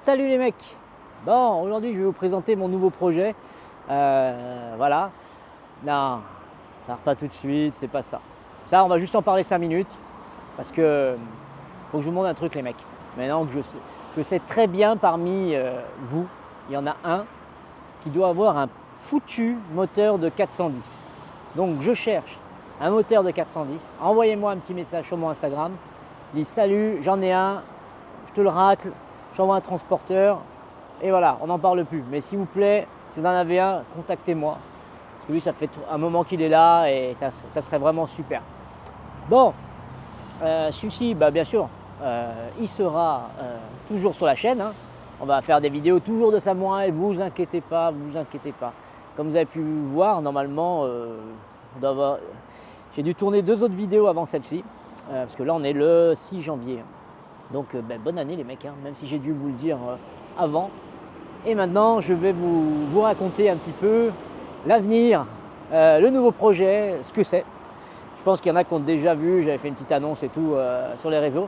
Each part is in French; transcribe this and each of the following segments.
Salut les mecs. Bon, aujourd'hui je vais vous présenter mon nouveau projet. Voilà. Non, ça part pas tout de suite, c'est pas ça. Ça, on va juste en parler 5 minutes parce que faut que je vous montre un truc les mecs. Maintenant que je sais très bien parmi vous, il y en a un qui doit avoir un foutu moteur de 410. Donc je cherche un moteur de 410. Envoyez-moi un petit message sur mon Instagram. Dis salut, j'en ai un, je te le racle, j'envoie un transporteur et voilà, on n'en parle plus. Mais s'il vous plaît, si vous en avez un, contactez-moi. Parce que lui, ça fait un moment qu'il est là et ça serait vraiment super. Bon, celui-ci, bien sûr, il sera toujours sur la chaîne. Hein. On va faire des vidéos toujours de samouraï, vous inquiétez pas, vous inquiétez pas. Comme vous avez pu voir, normalement, j'ai dû tourner 2 autres vidéos avant celle-ci. Parce que là, on est le 6 janvier. Donc, bonne année les mecs, hein, même si j'ai dû vous le dire avant. Et maintenant, je vais vous raconter un petit peu l'avenir, le nouveau projet, ce que c'est. Je pense qu'il y en a qui ont déjà vu, j'avais fait une petite annonce et tout sur les réseaux.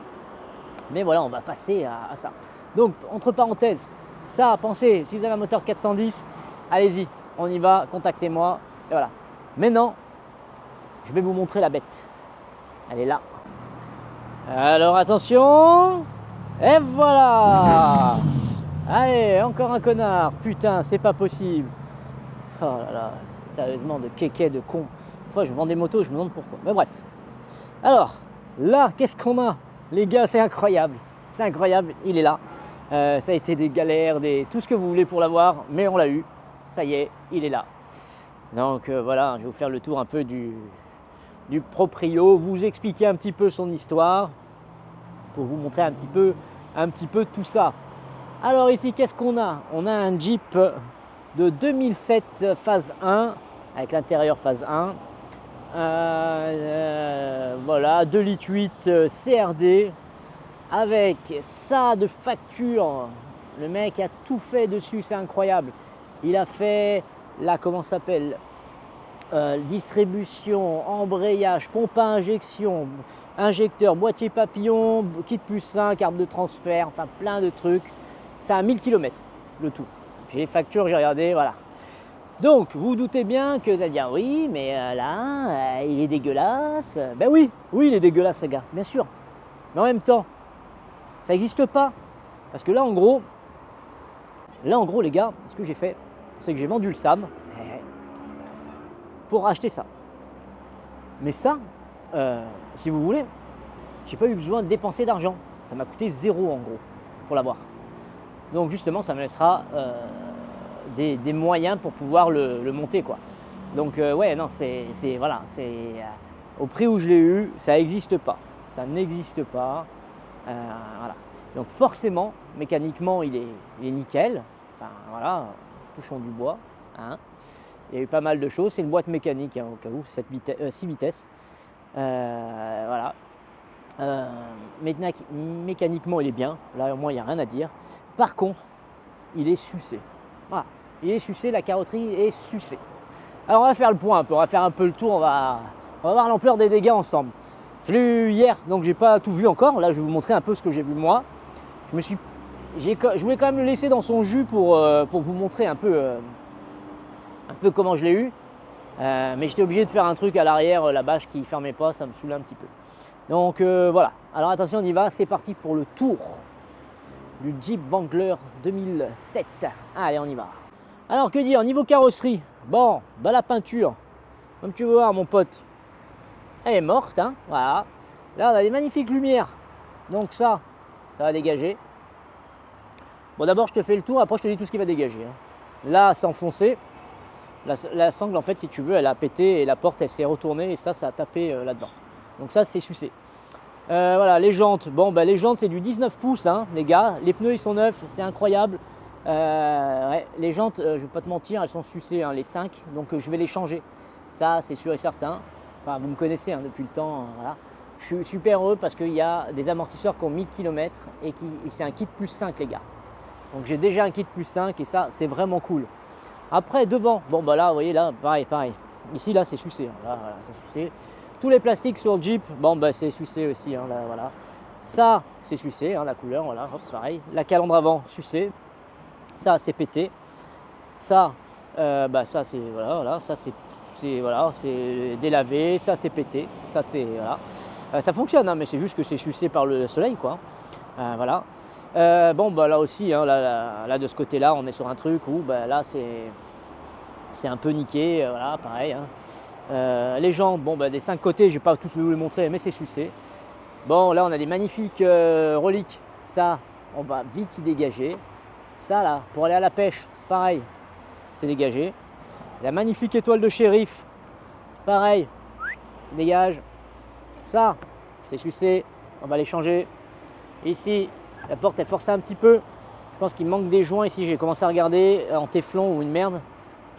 Mais voilà, on va passer à ça. Donc, entre parenthèses, ça, pensez, si vous avez un moteur 410, allez-y, on y va, contactez-moi. Et voilà. Maintenant, je vais vous montrer la bête. Elle est là. Alors attention, et voilà. Allez, encore un connard, putain, c'est pas possible. Oh là là, sérieusement, de kéké, de con. Une fois, je vends des motos, je me demande pourquoi. Mais bref. Alors, là, qu'est-ce qu'on a? Les gars, c'est incroyable. C'est incroyable, il est là. Ça a été des galères, tout ce que vous voulez pour l'avoir, mais on l'a eu. Ça y est, il est là. Donc voilà, je vais vous faire le tour un peu du proprio, vous expliquer un petit peu son histoire, pour vous montrer un petit peu tout ça. Alors ici, qu'est-ce qu'on a? On a un Jeep de 2007 phase 1, avec l'intérieur phase 1. Voilà, 2,8 litres CRD, avec ça de facture. Le mec a tout fait dessus, c'est incroyable. Il a fait la, comment ça s'appelle, distribution, embrayage, pompe à injection, injecteur, boîtier papillon, kit plus 5, arbre de transfert, enfin plein de trucs. Ça a 1000 km le tout. J'ai les factures, j'ai regardé, voilà. Donc vous vous doutez bien que vous allez dire oui, mais là, il est dégueulasse. Ben oui, il est dégueulasse ce gars, bien sûr. Mais en même temps, ça n'existe pas. Parce que là en gros les gars, ce que j'ai fait, c'est que j'ai vendu le SAM pour acheter ça. Mais ça, si vous voulez, j'ai pas eu besoin de dépenser d'argent. Ça m'a coûté 0 en gros pour l'avoir. Donc justement, ça me laissera des moyens pour pouvoir le monter quoi. Donc ouais, non, c'est voilà, c'est au prix où je l'ai eu, ça n'existe pas. Ça n'existe pas. Voilà. Donc forcément, mécaniquement, il est nickel. Enfin voilà, touchons du bois. Hein. Il y a eu pas mal de choses. C'est une boîte mécanique, hein, au cas où, 6 vitesses. Voilà. Mécaniquement, il est bien. Là, au moins, il n'y a rien à dire. Par contre, il est sucé. Voilà. Il est sucé, la carrosserie est sucée. Alors, on va faire le point un peu. On va faire un peu le tour. On va voir l'ampleur des dégâts ensemble. Je l'ai eu hier, donc j'ai pas tout vu encore. Là, je vais vous montrer un peu ce que j'ai vu moi. Je voulais quand même le laisser dans son jus pour vous montrer un peu comment je l'ai eu. Mais j'étais obligé de faire un truc à l'arrière, la bâche qui ne fermait pas, ça me saoulait un petit peu. Donc voilà, alors attention, on y va, c'est parti pour le tour du Jeep Wrangler 2007. Allez, on y va. Alors que dire, niveau carrosserie, bon, la peinture, comme tu veux voir mon pote, elle est morte, hein, voilà. Là on a des magnifiques lumières, donc ça va dégager. Bon d'abord je te fais le tour, après je te dis tout ce qui va dégager. Hein. Là c'est enfoncé. La sangle, en fait, si tu veux, elle a pété et la porte, elle s'est retournée et ça a tapé là-dedans. Donc ça, c'est sucé. Voilà, les jantes. Bon, les jantes, c'est du 19 pouces, hein, les gars. Les pneus, ils sont neufs, c'est incroyable. Ouais, les jantes, je ne vais pas te mentir, elles sont sucées, hein, les 5. Donc, je vais les changer. Ça, c'est sûr et certain. Enfin, vous me connaissez hein, depuis le temps. Voilà. Je suis super heureux parce qu'il y a des amortisseurs qui ont 1000 km et c'est un kit plus 5, les gars. Donc, j'ai déjà un kit plus 5 et ça, c'est vraiment cool. Après devant, bon là vous voyez là pareil. Ici là c'est sucé, hein. Là, voilà, c'est sucé. Tous les plastiques sur le Jeep, bon c'est sucé aussi, hein, là, voilà. Ça, c'est sucé, hein, la couleur, voilà, hop, pareil. La calandre avant, sucé. Ça, c'est pété. Ça, ça c'est voilà, ça c'est délavé. Ça, c'est pété. Ça, c'est voilà. Ça fonctionne, hein, mais c'est juste que c'est sucé par le soleil, quoi. Voilà. Bon, là aussi, hein, là, de ce côté-là, on est sur un truc où là, c'est un peu niqué, voilà, pareil. Hein. Les jambes, des 5 côtés, je vais pas tous vous les montrer, mais c'est sucé. Bon, là, on a des magnifiques reliques. Ça, on va vite y dégager. Ça, là, pour aller à la pêche, c'est pareil, c'est dégagé. La magnifique étoile de shérif, pareil, ça dégage. Ça, c'est sucé, on va les changer. Ici, la porte, elle force un petit peu. Je pense qu'il manque des joints ici. J'ai commencé à regarder en téflon ou une merde.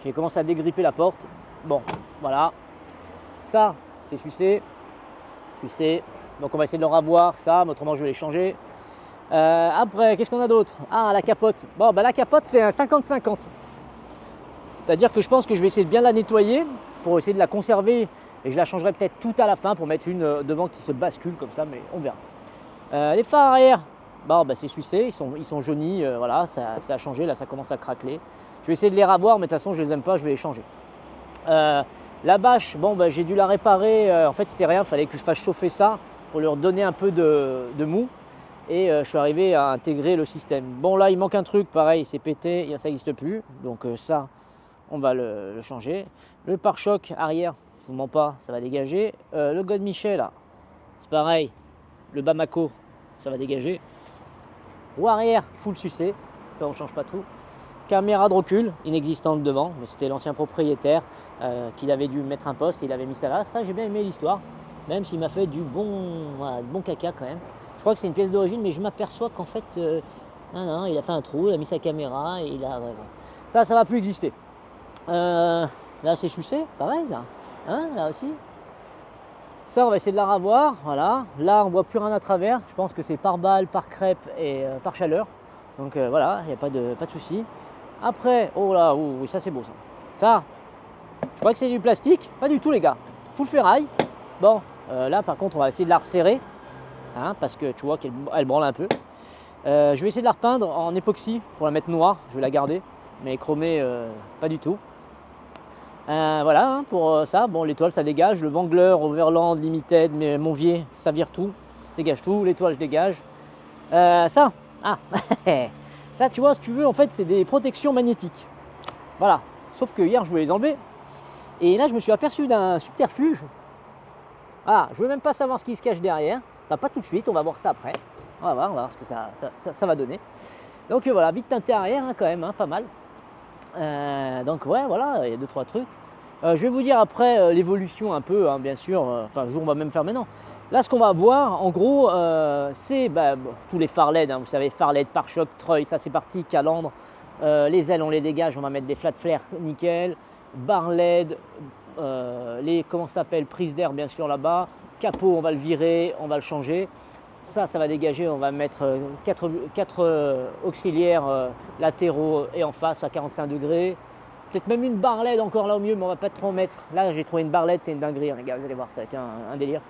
J'ai commencé à dégripper la porte. Bon, voilà. Ça, c'est sucé. Sucé. Donc on va essayer de le ravoir, ça, mais autrement je vais les changer. Après, qu'est-ce qu'on a d'autre? Ah, la capote. Bon, la capote, c'est un 50-50. C'est-à-dire que je pense que je vais essayer de bien la nettoyer pour essayer de la conserver. Et je la changerai peut-être tout à la fin pour mettre une devant qui se bascule comme ça, mais on verra. Les phares arrière, c'est sucé, ils sont jaunis, voilà, ça a changé, là ça commence à craqueler. Je vais essayer de les ravoir, mais de toute façon je les aime pas, je vais les changer. La bâche, j'ai dû la réparer, en fait c'était rien, il fallait que je fasse chauffer ça pour leur donner un peu de mou. Et je suis arrivé à intégrer le système. Bon, là il manque un truc, pareil, c'est pété, ça n'existe plus, donc ça on va le changer. Le pare-choc arrière, je vous mens pas, ça va dégager. Le God-Michel là, c'est pareil, le Bamako, ça va dégager. Roue arrière, full sucé, ça on change pas tout. Caméra de recul, inexistante devant, mais c'était l'ancien propriétaire qui avait dû mettre un poste, il avait mis ça là. Ça j'ai bien aimé l'histoire, même s'il m'a fait du bon caca quand même. Je crois que c'est une pièce d'origine, mais je m'aperçois qu'en fait, non, il a fait un trou, il a mis sa caméra et il a... Ça va plus exister. Là c'est sucé, pareil là, hein, là aussi. Ça, on va essayer de la ravoir, voilà. Là, on voit plus rien à travers. Je pense que c'est par balle, par crêpe et par chaleur. Donc voilà, il n'y a pas de souci. Après, oh là, oui, ça c'est beau ça. Ça, je crois que c'est du plastique. Pas du tout les gars. Full ferraille. Bon, là par contre, on va essayer de la resserrer. Hein, parce que tu vois qu'elle branle un peu. Je vais essayer de la repeindre en époxy pour la mettre noire. Je vais la garder. Mais chromée, pas du tout. Voilà, hein, pour ça, l'étoile ça dégage, le Wrangler, Overland, Limited, mais Monvier, ça vire tout, dégage tout, l'étoile je dégage. Ça, ça tu vois, si tu veux, en fait c'est des protections magnétiques. Voilà, sauf que hier je voulais les enlever, et là je me suis aperçu d'un subterfuge. Ah, je veux même pas savoir ce qui se cache derrière, pas tout de suite, on va voir ça après. On va voir ce que ça va donner. Donc voilà, vite teinté arrière hein, quand même, hein, pas mal. Donc ouais, voilà, il y a 2-3 trucs. Je vais vous dire après l'évolution un peu, hein, bien sûr, le jour on va même faire maintenant. Là, ce qu'on va voir, en gros, c'est tous les phares LED, hein, vous savez, phares LED, pare-choc, treuil, ça c'est parti, calandre. Les ailes, on les dégage, on va mettre des flat flares nickel, barre LED, comment ça s'appelle, prise d'air bien sûr là-bas, capot, on va le virer, on va le changer. Ça va dégager, on va mettre 4 auxiliaires latéraux et en face à 45 degrés. Peut-être même une barre LED encore là au mieux, mais on va pas trop en mettre. Là, j'ai trouvé une barre LED, c'est une dinguerie, hein, les gars, vous allez voir, ça va être un délire.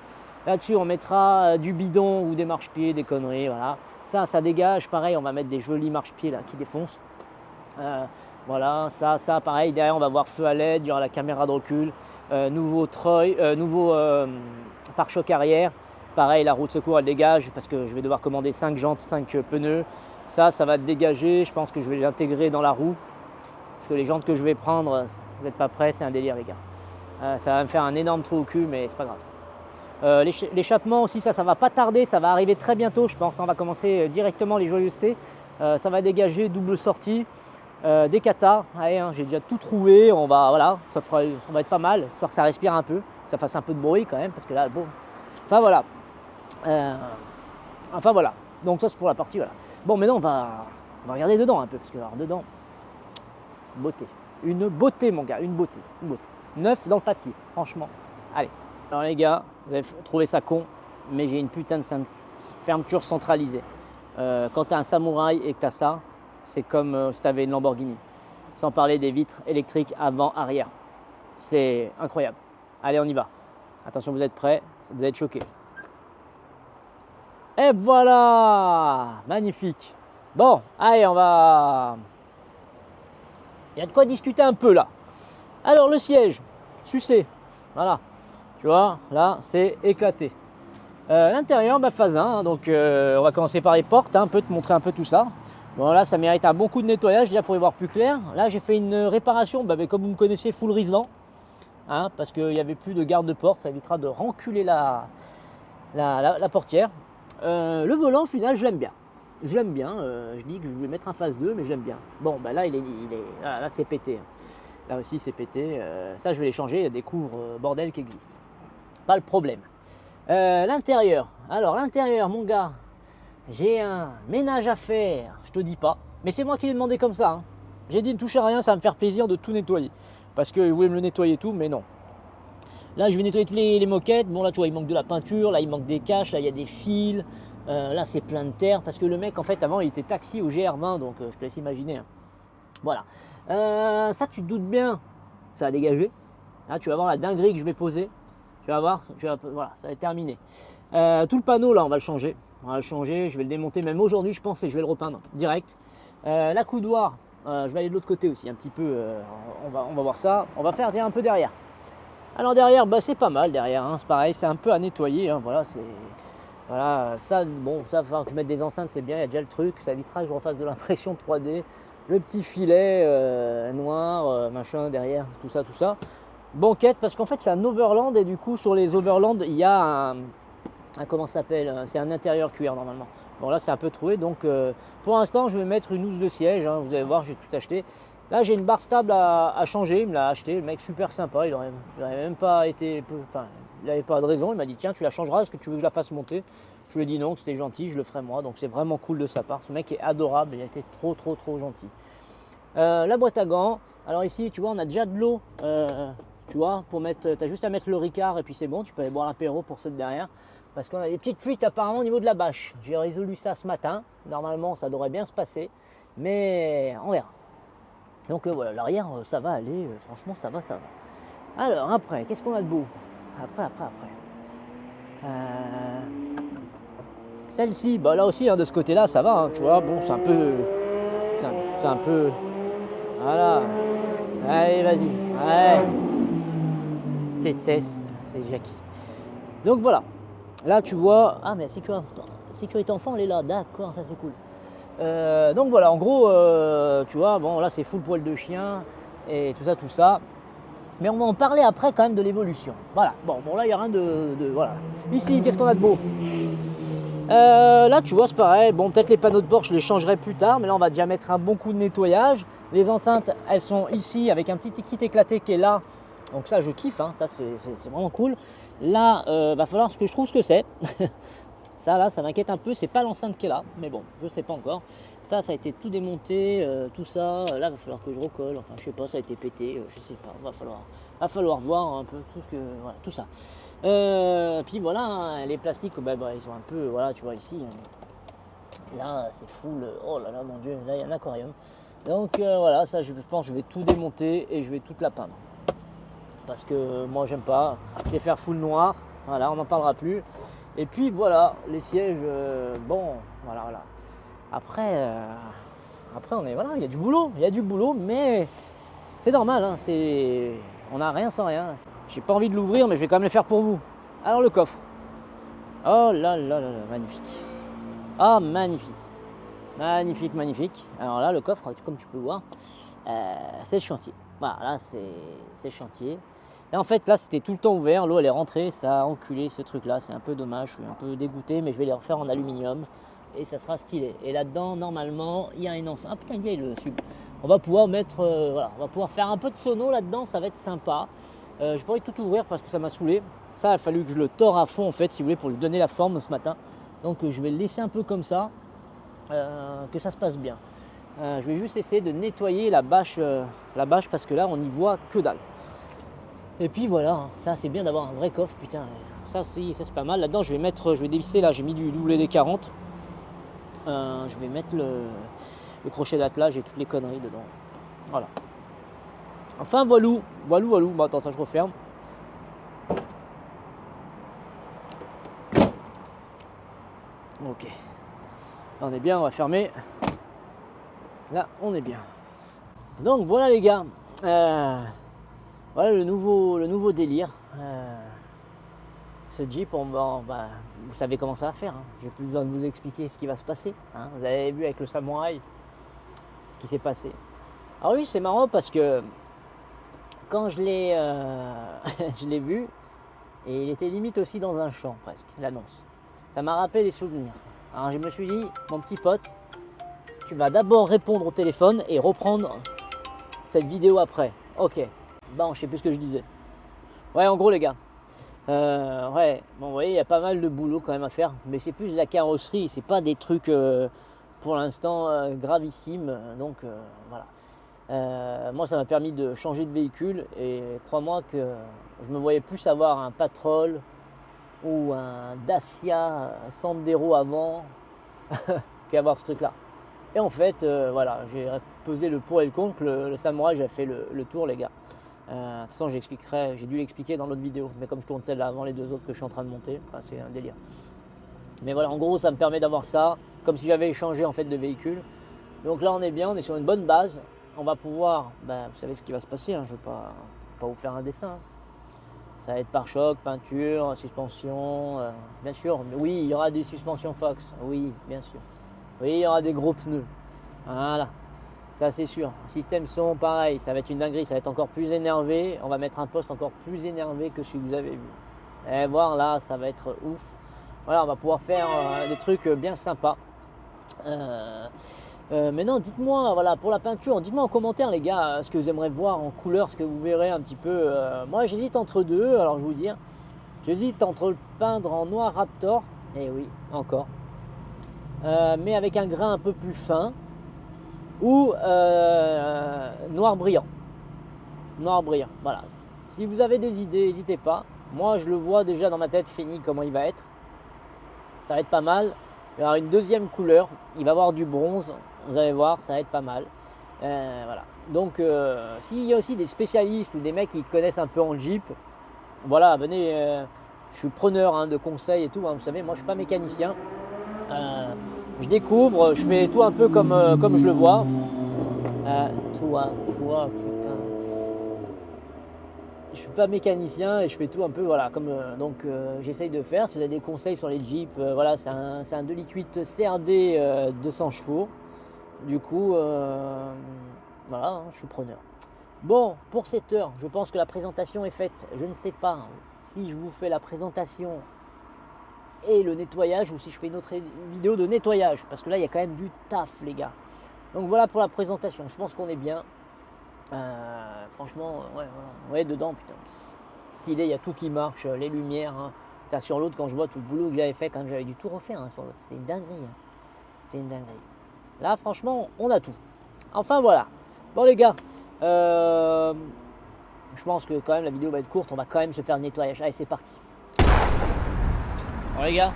Là-dessus, on mettra du bidon ou des marchepieds, des conneries, voilà. Ça dégage, pareil, on va mettre des jolis marchepieds là qui défoncent. Voilà, ça, pareil, derrière, on va voir feu à LED, il y aura la caméra de recul, nouveau pare-choc arrière. Pareil, la roue de secours, elle dégage parce que je vais devoir commander 5 jantes, 5 pneus. Ça va dégager, je pense que je vais l'intégrer dans la roue. Parce que les jantes que je vais prendre, vous n'êtes pas prêts, c'est un délire les gars. Ça va me faire un énorme trou au cul, mais c'est pas grave. L'échappement aussi, ça va pas tarder, ça va arriver très bientôt, je pense. On va commencer directement les joyeusetés. Ça va dégager, double sortie, des katas. Allez, hein, j'ai déjà tout trouvé, voilà, ça va être pas mal, histoire que ça respire un peu, que ça fasse un peu de bruit quand même, parce que là, bon, enfin voilà. Donc ça c'est pour la partie, voilà. Bon, maintenant on va regarder dedans un peu, parce que alors dedans, beauté, une beauté mon gars, une beauté. Neuf dans le papier, franchement. Allez. Alors les gars, vous avez trouvé ça con, mais j'ai une putain de fermeture centralisée. Quand tu as un samouraï et que tu as ça, c'est comme si tu avais une Lamborghini. Sans parler des vitres électriques avant, arrière. C'est incroyable. Allez, on y va. Attention, vous êtes prêts, vous allez être choqués. Et voilà, magnifique. Bon, allez, on va... Il y a de quoi discuter un peu là. Alors le siège, sucé, voilà. Tu vois, là, c'est éclaté. L'intérieur, phase 1, hein, donc on va commencer par les portes, hein, un peu te montrer un peu tout ça. Bon là, ça mérite un bon coup de nettoyage déjà pour y voir plus clair. Là, j'ai fait une réparation, comme vous me connaissez, full Riesland, hein, parce qu'il n'y avait plus de garde-porte, ça évitera de renculer la portière. Le volant, au final, je l'aime bien. Je l'aime bien, je dis que je voulais mettre un phase 2, mais j'aime bien. Bon, là, là c'est pété. Là aussi, c'est pété. Ça, je vais les changer, il y a des couvres bordel qui existent. Pas le problème. L'intérieur. Alors, l'intérieur, mon gars, j'ai un ménage à faire, je te dis pas. Mais c'est moi qui l'ai demandé comme ça. Hein. J'ai dit ne touchez à rien, ça va me faire plaisir de tout nettoyer. Parce que je voulais me le nettoyer tout, mais non. Là, je vais nettoyer toutes les moquettes. Bon, là, tu vois, il manque de la peinture. Là, il manque des caches. Là, il y a des fils. Là, c'est plein de terre. Parce que le mec, en fait, avant, il était taxi au GR20. Donc, je te laisse imaginer. Hein. Voilà. Ça, tu te doutes bien. Ça a dégagé. Là, tu vas voir la dinguerie que je vais poser. Tu vas voir. Voilà, ça va être terminé. Tout le panneau, là, on va le changer. On va le changer. Je vais le démonter même aujourd'hui, je pense. Et je vais le repeindre direct. La coudoir. Je vais aller de l'autre côté aussi. Un petit peu. On va voir ça. On va faire un peu derrière. Alors derrière, c'est pas mal derrière, hein, c'est pareil, c'est un peu à nettoyer, hein, voilà, ça, bon, ça va falloir que je mette des enceintes, c'est bien, il y a déjà le truc, ça évitera que je refasse de l'impression 3D, le petit filet noir, machin derrière, tout ça. Banquette, parce qu'en fait c'est un overland et du coup sur les overland il y a comment ça s'appelle, c'est un intérieur cuir normalement. Bon là c'est un peu troué, donc pour l'instant je vais mettre une housse de siège, hein, vous allez voir, j'ai tout acheté. Là j'ai une barre stable à changer, il me l'a acheté, le mec super sympa, il aurait même pas été, enfin il n'avait pas de raison, il m'a dit tiens tu la changeras, est-ce que tu veux que je la fasse monter? Je lui ai dit non, que c'était gentil, je le ferai moi, donc c'est vraiment cool de sa part, ce mec est adorable, il a été trop gentil. La boîte à gants, alors ici tu vois on a déjà de l'eau, tu vois, pour mettre, tu as juste à mettre le Ricard et puis c'est bon, tu peux aller boire l'apéro pour ceux de derrière. Parce qu'on a des petites fuites apparemment au niveau de la bâche. J'ai résolu ça ce matin, normalement ça devrait bien se passer, mais on verra. Donc voilà, l'arrière, ça va aller, franchement, ça va. Alors, après, qu'est-ce qu'on a de beau? Après. Celle-ci, là aussi, hein, de ce côté-là, ça va, hein, tu vois, bon, c'est un peu... Voilà. Allez, vas-y. Ouais. Tétesse, c'est Jackie. Donc voilà. Là, tu vois... Ah, mais la sécurité enfant, elle est là. D'accord, ça c'est cool. Donc voilà, en gros, tu vois, bon là c'est full poil de chien et tout ça. Mais on va en parler après quand même de l'évolution. Voilà, bon là il n'y a rien de voilà. Ici, qu'est-ce qu'on a de beau? Là tu vois c'est pareil, bon peut-être les panneaux de bord je les changerai plus tard, mais là on va déjà mettre un bon coup de nettoyage. Les enceintes elles sont ici avec un petit kit éclaté qui est là. Donc ça je kiffe, hein, ça c'est vraiment cool. Là va falloir que je trouve ce que c'est. Ça là, ça m'inquiète un peu, c'est pas l'enceinte qui est là, mais bon, je sais pas encore. Ça a été tout démonté, tout ça. Là, va falloir que je recolle. Enfin, je sais pas, ça a été pété, je sais pas. Va falloir voir un peu tout ce que, voilà, tout ça. Puis voilà, hein, les plastiques, ils sont un peu, voilà, tu vois ici. Là, c'est full. Oh là là, mon Dieu, là il y a un aquarium. Donc voilà, ça, je pense, que je vais tout démonter et je vais toute la peindre. Parce que moi, j'aime pas. Je vais faire full noir. Voilà, on n'en parlera plus. Et puis voilà, les sièges, bon, voilà. Après, on est, voilà, il y a du boulot, mais c'est normal, hein, on n'a rien sans rien. J'ai pas envie de l'ouvrir, mais je vais quand même le faire pour vous. Alors le coffre. Oh là, magnifique. Ah, magnifique. Alors là, le coffre, comme tu peux voir, c'est le chantier. Voilà, là, c'est le chantier. Et en fait, là, c'était tout le temps ouvert. L'eau, elle est rentrée. Ça a enculé ce truc-là. C'est un peu dommage. Je suis un peu dégoûté, mais je vais les refaire en aluminium. Et ça sera stylé. Et là-dedans, normalement, il y a une enceinte. Ah putain, il y a le sub. On va pouvoir mettre... voilà, on va pouvoir faire un peu de sono là-dedans. Ça va être sympa. J'ai pas envie de tout ouvrir parce que ça m'a saoulé. Ça, il a fallu que je le tord à fond, en fait, si vous voulez, pour lui donner la forme ce matin. Donc, je vais le laisser un peu comme ça. Que ça se passe bien. Je vais juste essayer de nettoyer la bâche parce que là, on n'y voit que dalle. Et puis voilà, hein, ça c'est bien d'avoir un vrai coffre, putain, ça c'est pas mal. Là-dedans je vais dévisser, là j'ai mis du WD-40. Je vais mettre le crochet d'attelage et toutes les conneries dedans. Voilà. Enfin voilou. Bon attends, ça je referme. Ok. Là, on est bien, on va fermer. Là, on est bien. Donc voilà les gars. Voilà le nouveau délire. Ce Jeep, vous savez comment ça va faire. Hein. J'ai plus besoin de vous expliquer ce qui va se passer. Hein. Vous avez vu avec le Samouraï ce qui s'est passé. Alors oui, c'est marrant parce que quand je l'ai je l'ai vu, et il était limite aussi dans un champ presque, l'annonce. Ça m'a rappelé des souvenirs. Alors je me suis dit, mon petit pote, tu vas d'abord répondre au téléphone et reprendre cette vidéo après. Ok, bon, je sais plus ce que je disais. Ouais, en gros les gars, ouais, bon, vous voyez, il y a pas mal de boulot quand même à faire, mais c'est plus la carrosserie, c'est pas des trucs pour l'instant gravissimes, donc voilà. Moi, ça m'a permis de changer de véhicule et crois-moi que je me voyais plus avoir un Patrol ou un Dacia Sandero avant qu'avoir ce truc-là. Et en fait, voilà, j'ai pesé le pour et le contre. Le Samouraï, j'ai fait le tour, les gars. De toute façon, j'ai dû l'expliquer dans l'autre vidéo, mais comme je tourne celle-là avant les deux autres que je suis en train de monter, enfin, c'est un délire. Mais voilà, en gros, ça me permet d'avoir ça, comme si j'avais échangé en fait de véhicule. Donc là, on est bien, on est sur une bonne base. On va pouvoir, vous savez ce qui va se passer, hein, je ne vais pas vous faire un dessin. Hein. Ça va être pare-choc, peinture, suspension, bien sûr. Mais oui, il y aura des suspensions Fox, oui, bien sûr. Oui, il y aura des gros pneus. Voilà, ça c'est sûr. Système son, pareil, ça va être une dinguerie, ça va être encore plus énervé. On va mettre un poste encore plus énervé que celui que vous avez vu. Et voir là, ça va être ouf. Voilà, on va pouvoir faire des trucs bien sympas. Maintenant, dites-moi, voilà, pour la peinture, dites-moi en commentaire les gars, ce que vous aimeriez voir en couleur, ce que vous verrez un petit peu. Moi, j'hésite entre deux, alors je vais vous dire. J'hésite entre le peindre en noir Raptor, et oui, encore. Mais avec un grain un peu plus fin, ou noir brillant. Noir brillant, voilà. Si vous avez des idées, n'hésitez pas. Moi, je le vois déjà dans ma tête fini comment il va être. Ça va être pas mal. Il y aura une deuxième couleur, il va y avoir du bronze, vous allez voir, ça va être pas mal. Voilà. Donc, s'il y a aussi des spécialistes ou des mecs qui connaissent un peu en Jeep, voilà, venez, je suis preneur hein, de conseils et tout. Hein, vous savez, moi, je suis pas mécanicien. Je découvre, je fais tout un peu comme je le vois. Toi, putain. Je suis pas mécanicien et je fais tout un peu voilà comme j'essaye de faire. Si vous avez des conseils sur les Jeeps, voilà, c'est un 2,8 litres CRD 200 chevaux. Du coup, voilà, hein, je suis preneur. Bon, pour cette heure, je pense que la présentation est faite. Je ne sais pas si je vous fais la présentation et le nettoyage ou si je fais une autre vidéo de nettoyage parce que là, il y a quand même du taf, les gars. Donc voilà pour la présentation. Je pense qu'on est bien. Franchement, ouais, voilà. Ouais, dedans, putain, stylé, il y a tout qui marche, les lumières. Hein. Sur l'autre, quand je vois tout le boulot que j'avais fait, quand même, j'avais dû tout refaire hein, sur l'autre. C'était une dinguerie. Hein. C'était une dinguerie. Là, franchement, on a tout. Enfin, voilà. Bon, les gars, je pense que quand même la vidéo va être courte. On va quand même se faire le nettoyage. Allez, c'est parti. Bon, les gars,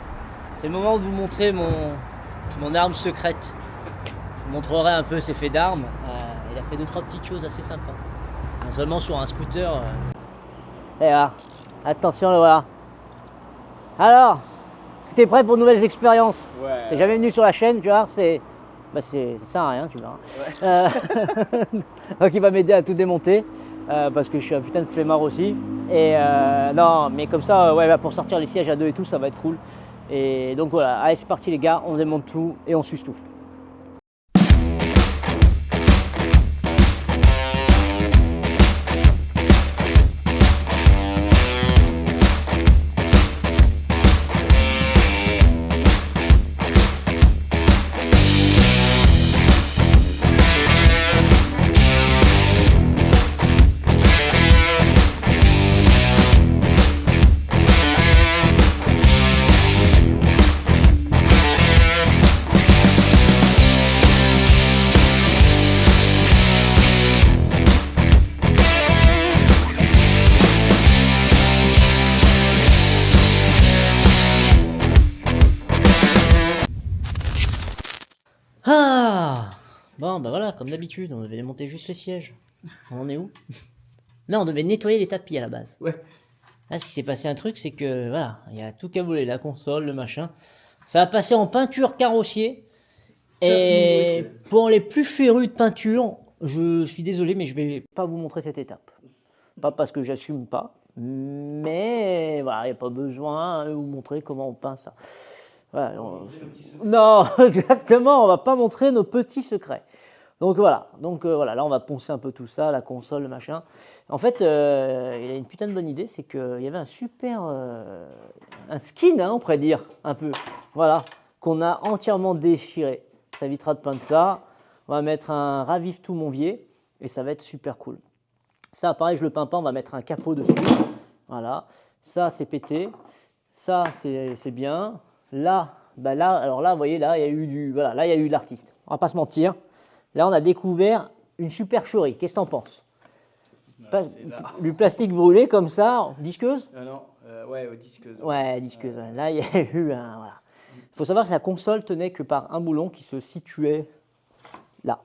c'est le moment de vous montrer mon arme secrète. Je vous montrerai un peu ses faits d'armes. Il a fait 2-3 petites choses assez sympas. Non seulement sur un scooter. Et voilà. Attention, le voilà. Alors, est-ce que tu es prêt pour de nouvelles expériences? Ouais. T'es jamais venu sur la chaîne, tu vois, ça sert à rien, tu verras. Ouais. Donc il va m'aider à tout démonter. Parce que je suis un putain de flemmard aussi. Et non, mais comme ça, ouais, pour sortir les sièges à deux et tout, ça va être cool. Et donc voilà, allez c'est parti les gars, on démonte tout et on suce tout. Ah bon, bah voilà, comme d'habitude, on devait démonter juste les sièges. On en est où? Non, on devait nettoyer les tapis à la base. Ouais. Là, ce qui s'est passé un truc, c'est que voilà, il y a tout caboulé, la console, le machin. Ça va passer en peinture carrossier. Et pour les plus férus de peinture, je suis désolé, mais je vais pas vous montrer cette étape. Pas parce que j'assume pas, mais voilà, il n'y a pas besoin de vous montrer comment on peint ça. Voilà, non, exactement, on va pas montrer nos petits secrets. Donc voilà, là on va poncer un peu tout ça, la console, le machin. En fait, il a une putain de bonne idée, c'est qu'il y avait un super, un skin, hein, on pourrait dire, un peu, voilà, qu'on a entièrement déchiré. Ça évitera de peindre ça. On va mettre un Ravive tout Monvier et ça va être super cool. Ça, pareil, je le peins pas, on va mettre un capot dessus. Voilà, ça c'est pété, ça c'est bien. Là, bah là, alors là, vous voyez, là, il y a eu du, voilà, là, il y a eu de l'artiste. On va pas se mentir. Là, on a découvert une supercherie. Qu'est-ce que t'en penses? Du plastique brûlé comme ça, disqueuse? Non, ouais, disqueuse. Ouais, disqueuse. Ouais. Là, il y a eu un, voilà. Il faut savoir que la console tenait que par un boulon qui se situait là.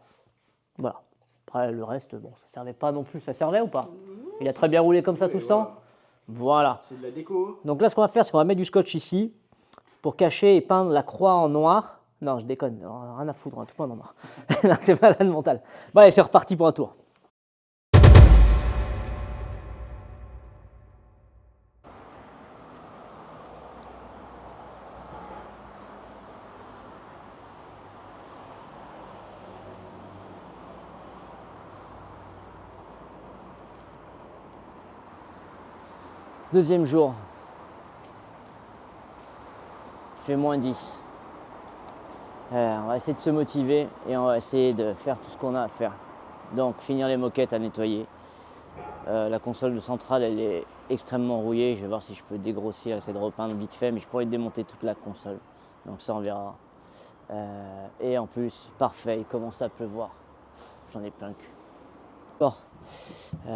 Voilà. Après, le reste, bon, ça servait pas non plus. Ça servait ou pas? Il a très bien roulé comme ça tout ce temps? Voilà. C'est de la déco. Donc là, ce qu'on va faire, c'est qu'on va mettre du scotch ici pour cacher et peindre la croix en noir. Non, je déconne, rien à foutre, tout le monde en noir. Non, c'est pas là le mental. Bon, allez, c'est reparti pour un tour. Deuxième jour. Il fait moins 10. On va essayer de se motiver et on va essayer de faire tout ce qu'on a à faire. Donc finir les moquettes à nettoyer. La console de centrale, elle est extrêmement rouillée. Je vais voir si je peux dégrossir, essayer de repeindre vite fait, mais je pourrais démonter toute la console. Donc ça, on verra. Et en plus, parfait, il commence à pleuvoir. J'en ai plein le cul. Bon,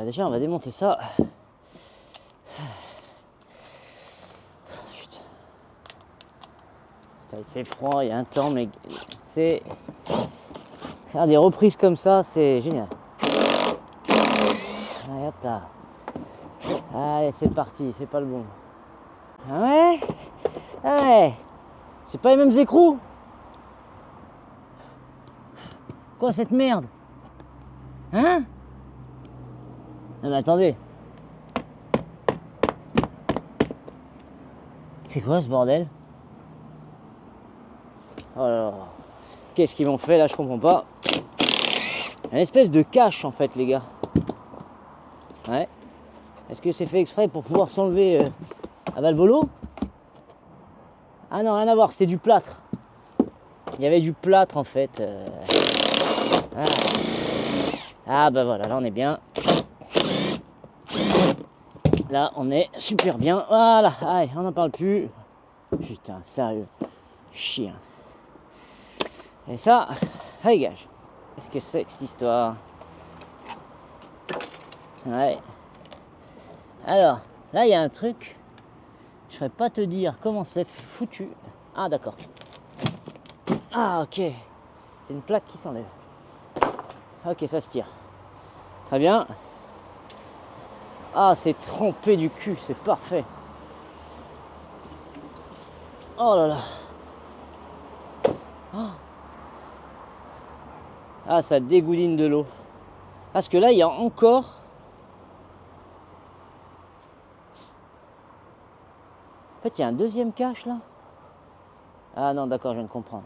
déjà on va démonter ça. Putain. Il fait froid, il y a un temps, mais c'est... Faire des reprises comme ça, c'est génial. Allez, hop là. Allez, c'est parti, c'est pas le bon. Ah ouais? Ah ouais. C'est pas les mêmes écrous? Quoi cette merde? Hein? Non mais attendez. C'est quoi ce bordel? Oh là là. Qu'est-ce qu'ils m'ont fait là, je comprends pas. Une espèce de cache en fait les gars. Ouais. Est-ce que c'est fait exprès pour pouvoir s'enlever à Valvolo? Ah non, rien à voir, c'est du plâtre. Il y avait du plâtre en fait. Ah bah voilà, là on est bien. Là on est super bien. Voilà, allez, on n'en parle plus. Putain, sérieux. Chien. Et ça dégage. Qu'est-ce que c'est que cette histoire? Ouais. Alors, là il y a un truc. Je ne saurais pas te dire comment c'est foutu. Ah d'accord. Ah ok. C'est une plaque qui s'enlève. Ok, ça se tire. Très bien. Ah, c'est trempé du cul, c'est parfait. Oh là là. Oh. Ah, ça dégoudine de l'eau. Parce que là, il y a encore... En fait, il y a un deuxième cache là. Ah non, d'accord, je viens de comprendre.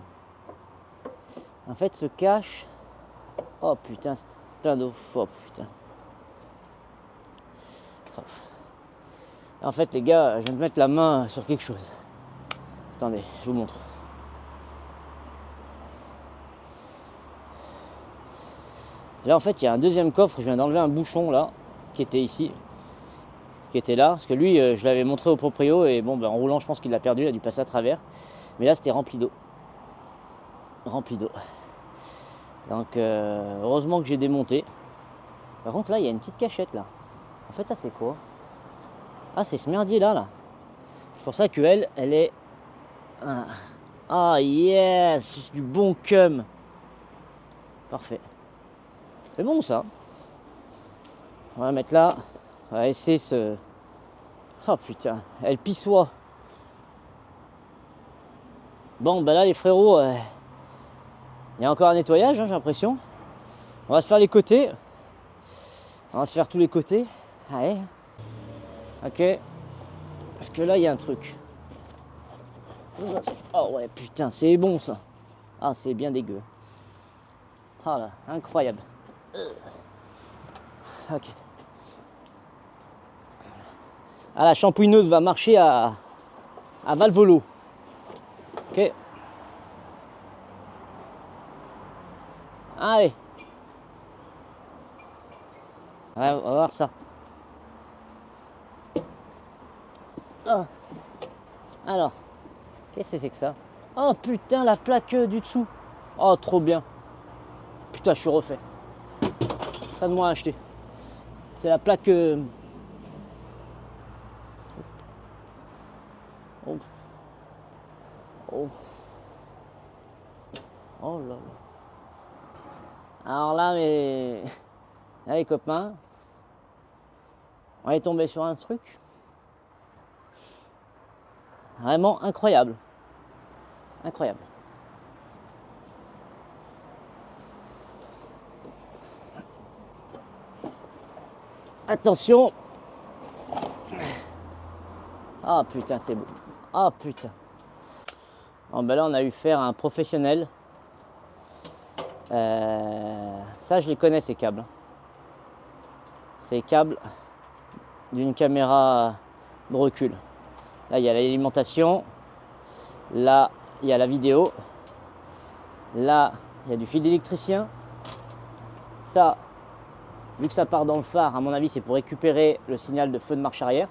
En fait, ce cache... Oh putain, c'est plein d'eau. Oh putain. En fait, les gars, je viens de mettre la main sur quelque chose. Attendez, je vous montre. Là, en fait, il y a un deuxième coffre. Je viens d'enlever un bouchon là, qui était ici, qui était là. Parce que lui, je l'avais montré au proprio et bon, ben, en roulant, je pense qu'il l'a perdu. Il a dû passer à travers. Mais là, c'était rempli d'eau. Rempli d'eau. Donc, heureusement que j'ai démonté. Par contre, là, il y a une petite cachette là. En fait, ça, c'est quoi? Ah, c'est ce merdier là. C'est pour ça qu'elle, elle est... Ah, yes, du bon cum. Parfait. C'est bon ça. On va la mettre là. On va essayer ce... Oh putain, elle pissoit. Bon, ben là les frérots, il va falloir que je me mette à travailler. Parce que là, il y a un temps, mais... C'est quoi ce bordel? Ah non, d'accord, je viens de comprendre. Il y a un deuxième coffre. Je viens d'enlever un bouchon là, qui était ici, qui était là. Parce que lui, je l'avais montré au proprio et bon, ben, en roulant, je pense qu'il l'a perdu. Il a dû passer à travers. Mais là, c'était rempli d'eau. Donc, Il y a encore un nettoyage, hein, j'ai l'impression. On va se faire les côtés. On va se faire tous les côtés. Allez. Ok. Parce que là, il y a un truc. Oh ouais, putain, c'est bon ça. Ah, c'est bien dégueu. Ah là, incroyable. Ok. Ah, la shampouineuse va marcher à Valvolo. Ok. Allez. Ouais, on va voir ça. Oh. Alors, qu'est-ce que c'est que ça? Oh putain, la plaque du dessous. Oh, trop bien. Putain, je suis refait. Ça de moi à acheter. C'est la plaque. Oh. Oh. Oh là là. Alors là, là, les copains, on est tombé sur un truc vraiment incroyable. Incroyable. Attention. Ah putain, c'est beau. Ah putain. Bon, ben là, on a eu faire un professionnel. Ça, je les connais, ces câbles. Ces câbles d'une caméra de recul. Là, il y a l'alimentation. Là, il y a la vidéo. Là, il y a du fil d'électricien. Ça, vu que ça part dans le phare, à mon avis, c'est pour récupérer le signal de feu de marche arrière.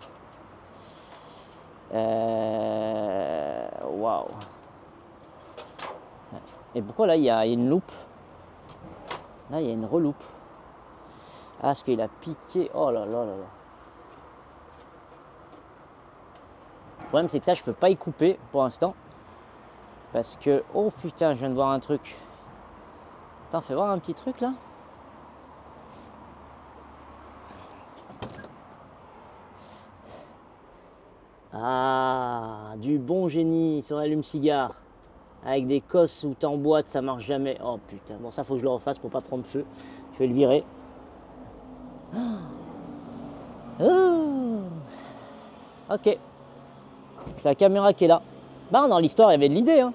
Waouh. Et pourquoi là, il y a une loupe? Là, il y a une reloupe. Ah, parce qu'il a piqué. Oh là là là là. Le problème, c'est que ça, je peux pas y couper pour l'instant. Parce que, oh putain, je viens de voir un truc. Attends, fais voir un petit truc là. Ah, du bon génie sur l'allume-cigare. Avec des cosses où t'es en boîte, ça marche jamais. Oh putain, bon, ça faut que je le refasse pour pas prendre feu. Je vais le virer. Oh. Ok. C'est la caméra qui est là. Bah, dans l'histoire, il y avait de l'idée. Hein.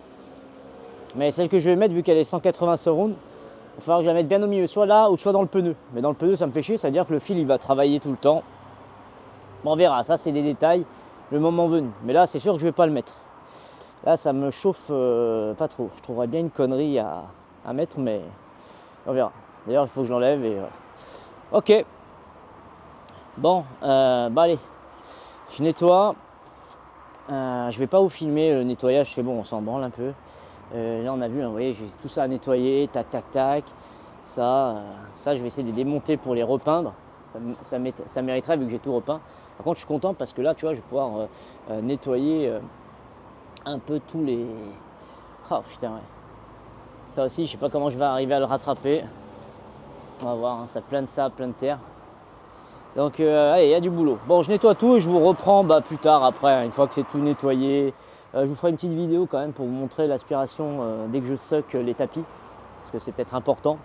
Mais celle que je vais mettre, vu qu'elle est 180 secondes, il va falloir que je la mette bien au milieu, soit là ou soit dans le pneu. Mais dans le pneu, ça me fait chier, c'est-à-dire que le fil, il va travailler tout le temps. Bon, on verra, ça, c'est des détails, le moment venu. Mais là, c'est sûr que je vais pas le mettre. Là, ça me chauffe pas trop. Je trouverais bien une connerie à mettre, mais on verra. D'ailleurs, il faut que je l'enlève et voilà. Ok. Bon, bah allez, je nettoie. Je vais pas vous filmer le nettoyage, c'est bon, on s'en branle un peu. Là, on a vu, hein, vous voyez, j'ai tout ça à nettoyer, tac, tac, tac. Ça, je vais essayer de les démonter pour les repeindre. Ça mériterait vu que j'ai tout repeint. Par contre, je suis content parce que là, tu vois, je vais pouvoir nettoyer un peu tous les. Oh putain, ouais. Ça aussi, je sais pas comment je vais arriver à le rattraper. On va voir, hein, ça plein de sable, plein de terre. Donc, allez, il y a du boulot. Bon, je nettoie tout et je vous reprends plus tard, après, hein, une fois que c'est tout nettoyé. Je vous ferai une petite vidéo quand même pour vous montrer l'aspiration dès que je seque les tapis. Parce que c'est peut-être important,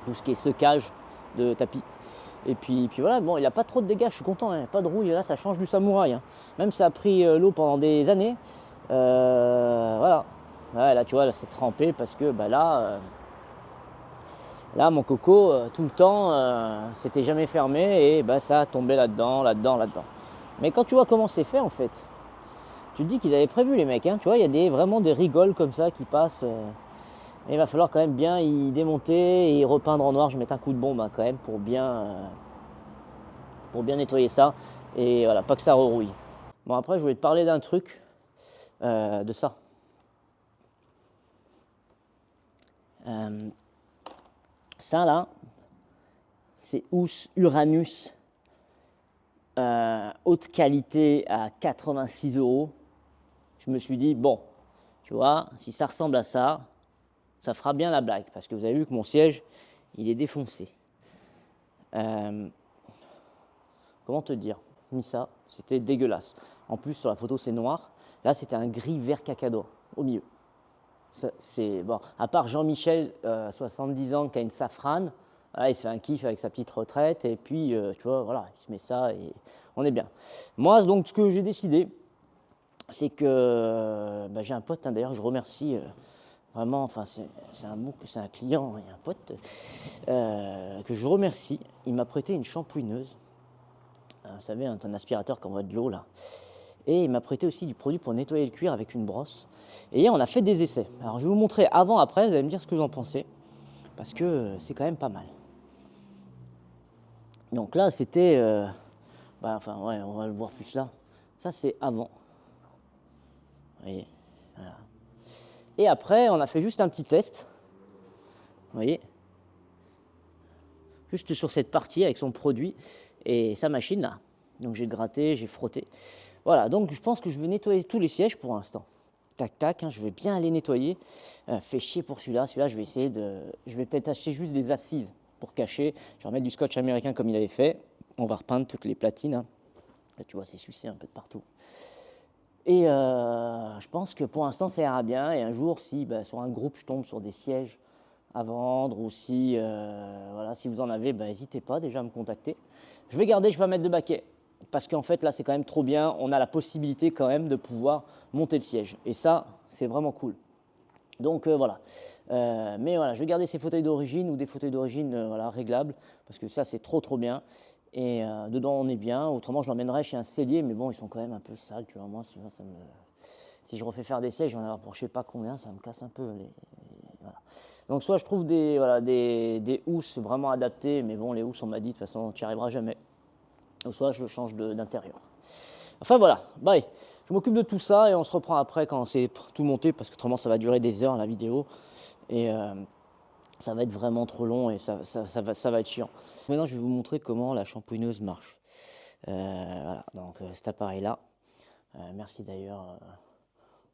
tout ce qui est seccage de tapis. Et puis voilà, bon, il n'y a pas trop de dégâts, je suis content, hein, pas de rouille, là ça change du samouraï. Hein. Même si ça a pris l'eau pendant des années, voilà. Ouais, là tu vois, là c'est trempé parce que là, mon coco, tout le temps, c'était jamais fermé et ça a tombé là-dedans, là-dedans, là-dedans. Mais quand tu vois comment c'est fait en fait, tu te dis qu'ils avaient prévu les mecs. Hein, tu vois, il y a vraiment des rigoles comme ça qui passent. Et il va falloir quand même bien y démonter et y repeindre en noir. Je vais mettre un coup de bombe hein, quand même pour bien nettoyer ça. Et voilà, pas que ça rerouille. Bon, après, je voulais te parler d'un truc, de ça. Ça là, c'est Uranus, haute qualité à 86 €. Je me suis dit, bon, tu vois, si ça ressemble à ça, ça fera bien la blague. Parce que vous avez vu que mon siège, il est défoncé. Comment te dire? Mis ça, c'était dégueulasse. En plus, sur la photo, c'est noir. Là, c'était un gris vert cacador au milieu. C'est bon, à part Jean-Michel, 70 ans, qui a une Safrane, voilà, il se fait un kiff avec sa petite retraite, et puis, tu vois, voilà, il se met ça et on est bien. Moi, donc, ce que j'ai décidé, c'est que bah, j'ai un pote, hein, d'ailleurs, je remercie vraiment, enfin, c'est un client et un pote que je remercie. Il m'a prêté une shampouineuse, vous savez, un aspirateur qui envoie de l'eau là. Et il m'a prêté aussi du produit pour nettoyer le cuir avec une brosse. Et hier, on a fait des essais. Alors, je vais vous montrer avant, après, vous allez me dire ce que vous en pensez, parce que c'est quand même pas mal. Donc là, c'était, enfin, ouais, on va le voir plus là. Ça, c'est avant. Vous voyez, voilà. Et après, on a fait juste un petit test. Vous voyez, juste sur cette partie avec son produit et sa machine là. Donc j'ai gratté, j'ai frotté. Voilà, donc je pense que je vais nettoyer tous les sièges pour l'instant. Tac, tac, hein, je vais bien aller nettoyer. Fait chier pour celui-là. Celui-là, je vais essayer de... Je vais peut-être acheter juste des assises pour cacher. Je vais remettre du scotch américain comme il avait fait. On va repeindre toutes les platines, hein. Là, tu vois, c'est sucé un peu de partout. Et je pense que pour l'instant, ça ira bien. Et un jour, si sur un groupe, je tombe sur des sièges à vendre, ou si, voilà, si vous en avez, n'hésitez pas déjà à me contacter. Je vais garder, je vais pas mettre de baquet. Parce qu'en fait, là, c'est quand même trop bien. On a la possibilité quand même de pouvoir monter le siège. Et ça, c'est vraiment cool. Donc voilà. Mais voilà, je vais garder ces fauteuils d'origine ou des fauteuils d'origine voilà, réglables. Parce que ça, c'est trop bien. Et dedans, on est bien. Autrement, je l'emmènerai chez un sellier. Mais bon, ils sont quand même un peu sales. Tu vois, moi, sinon, si je refais faire des sièges, je vais en avoir pour je sais pas combien. Ça me casse un peu voilà. Donc soit je trouve des housses vraiment adaptées. Mais bon, les housses, on m'a dit, de toute façon, tu n'y arriveras jamais. Ou soit je change d'intérieur. Enfin voilà, allez, je m'occupe de tout ça et on se reprend après quand c'est tout monté parce que autrement ça va durer des heures la vidéo et ça va être vraiment trop long et ça va être chiant. Maintenant je vais vous montrer comment la shampouineuse marche. Voilà, donc cet appareil là, merci d'ailleurs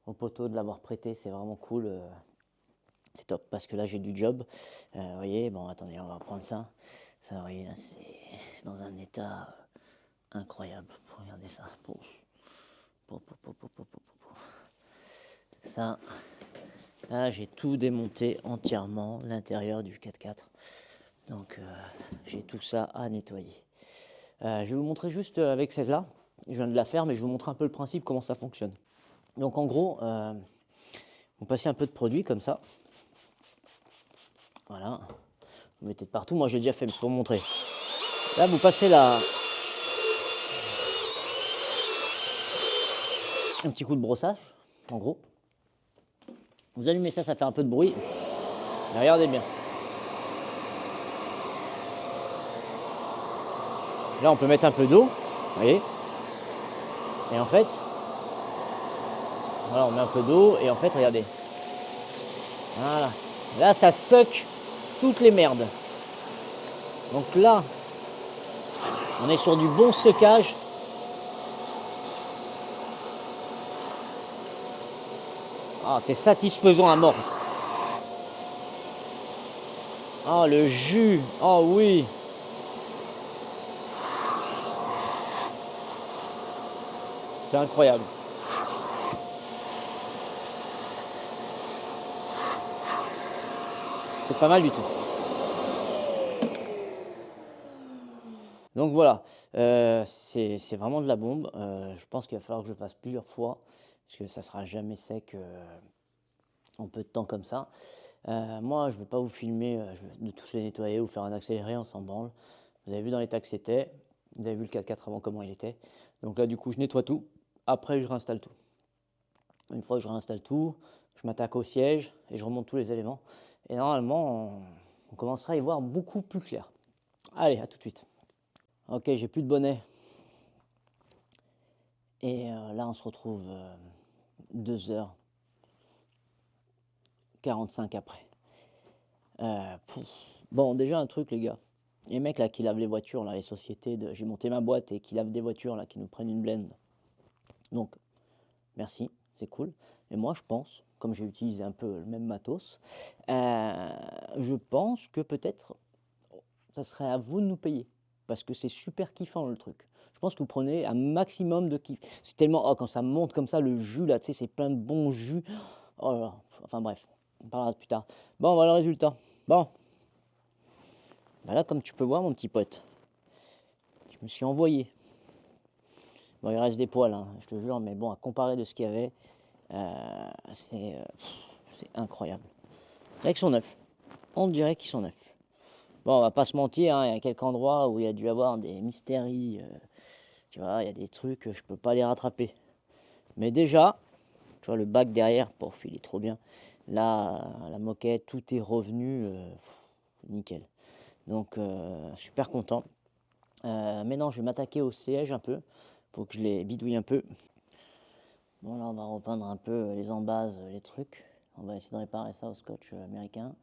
au poteau de l'avoir prêté, c'est vraiment cool. C'est top parce que là j'ai du job. Vous voyez, bon attendez, on va prendre ça. Ça, vous voyez, là c'est dans un état incroyable. Regardez ça. Ça, là j'ai tout démonté entièrement, l'intérieur du 4x4. Donc j'ai tout ça à nettoyer. Je vais vous montrer juste avec celle-là. Je viens de la faire, mais je vous montre un peu le principe, comment ça fonctionne. Donc en gros, vous passez un peu de produit comme ça. Voilà. Vous mettez de partout. Moi j'ai déjà fait, mais c'est pour vous montrer. Là vous passez un petit coup de brossage, en gros. Vous allumez ça, ça fait un peu de bruit. Et regardez bien. Là, on peut mettre un peu d'eau, vous voyez. Et en fait, voilà, on met un peu d'eau et en fait, regardez. Voilà. Là, ça suck toutes les merdes. Donc là, on est sur du bon seccage. Ah, c'est satisfaisant à mort. Ah, le jus. Oh oui. C'est incroyable. C'est pas mal du tout. Donc voilà, c'est vraiment de la bombe. Je pense qu'il va falloir que je le fasse plusieurs fois, parce que ça sera jamais sec en peu de temps comme ça. Moi, je ne vais pas vous filmer de tous les nettoyer ou faire un accéléré, on s'en branle. Vous avez vu dans l'état que c'était. Vous avez vu le 4x4 avant comment il était. Donc là, du coup, je nettoie tout. Après, je réinstalle tout. Une fois que je réinstalle tout, je m'attaque au siège et je remonte tous les éléments. Et normalement, on commencera à y voir beaucoup plus clair. Allez, à tout de suite. Ok, j'ai plus de bonnet. Et là, on se retrouve 2h45 après. Bon, déjà un truc, les gars. Les mecs là qui lavent les voitures, là, les sociétés, j'ai monté ma boîte et qui lavent des voitures là, qui nous prennent une blende. Donc, merci, c'est cool. Mais moi, je pense, comme j'ai utilisé un peu le même matos, je pense que peut-être ça serait à vous de nous payer. Parce que c'est super kiffant le truc. Je pense que vous prenez un maximum de kiff. C'est tellement, oh, quand ça monte comme ça, le jus là, tu sais, c'est plein de bons jus. Oh là là, enfin bref. On parlera plus tard. Bon, voilà le résultat. Bon. Bah là, comme tu peux voir, mon petit pote, je me suis envoyé. Bon, il reste des poils, hein, je te jure, mais bon, à comparer de ce qu'il y avait, c'est incroyable. On dirait qu'ils sont neufs. On dirait qu'ils sont neufs. Bon, on va pas se mentir, hein, il y a quelques endroits où il y a dû avoir des mystéries. Tu vois, il y a des trucs que je peux pas les rattraper. Mais déjà, tu vois, le bac derrière, pof, il est trop bien. Là, la moquette, tout est revenu nickel. Donc, super content. Maintenant, je vais m'attaquer au siège un peu. Faut que je les bidouille un peu. Bon, là, on va repeindre un peu les embases, les trucs. On va essayer de réparer ça au scotch américain.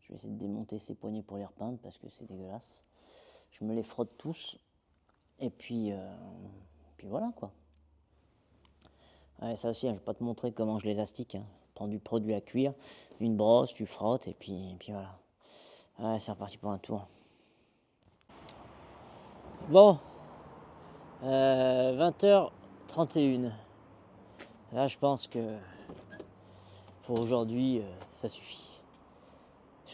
Je vais essayer de démonter ces poignées pour les repeindre parce que c'est dégueulasse. Je me les frotte tous. Et puis voilà quoi. Ouais, ça aussi, hein, je vais pas te montrer comment je les astique. Hein. Prends du produit à cuire, une brosse, tu frottes et puis voilà. Ouais, c'est reparti pour un tour. Bon, 20h31. Là, je pense que pour aujourd'hui, ça suffit.